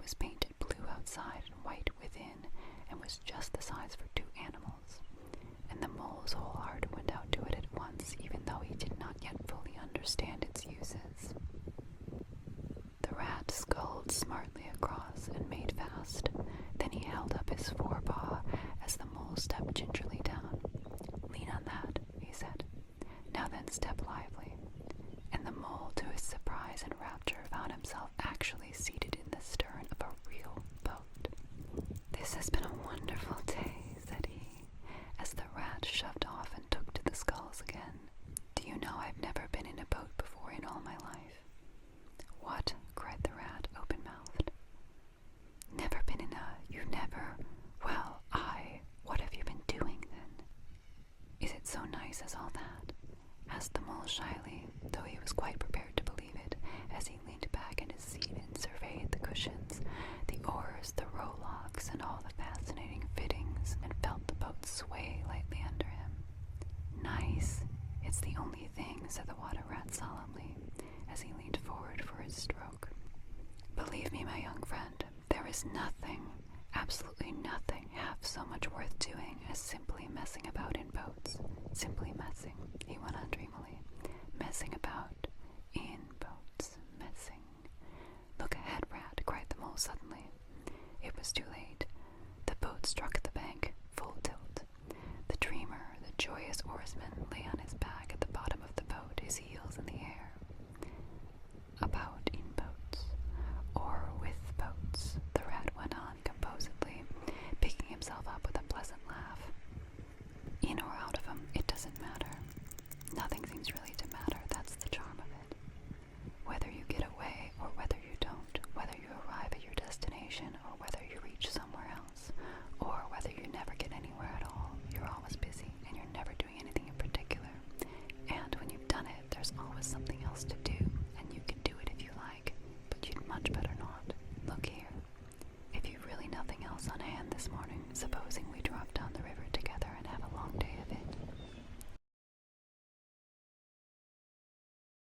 was painted blue outside and white within, and was just the size for 2 animals. And the mole's whole heart went out to it at once, even though he did not yet fully understand its uses. The rat sculled smartly across and made fast. Then he held up his forepaw as the mole stepped gingerly down. "Lean on that," he said. "Now then, step lively." And the mole, to his surprise and rapture, found himself actually seated in the stern of a real boat. "This has been a wonderful day," said he, as the rat shoved off and took to the sculls again. "Do you know I've never been in a boat before in all my life?" "What?" cried the rat, open-mouthed. "Never been in a... You've never... Well, what have you been doing, then?" "Is it so nice as all that?" asked the mole shyly, though he was quite prepared to believe it, as he leaned back in his seat and surveyed the cushions, the oars, the rowlocks, and all the fascinating fittings, and felt the boat sway lightly under him. "Nice. It's the only thing," said the water rat solemnly, as he leaned forward for his stroke. "Believe me, my young friend, there is nothing, absolutely nothing, half so much worth doing as simply messing about in boats. Simply messing," he went on dreamily, "messing about in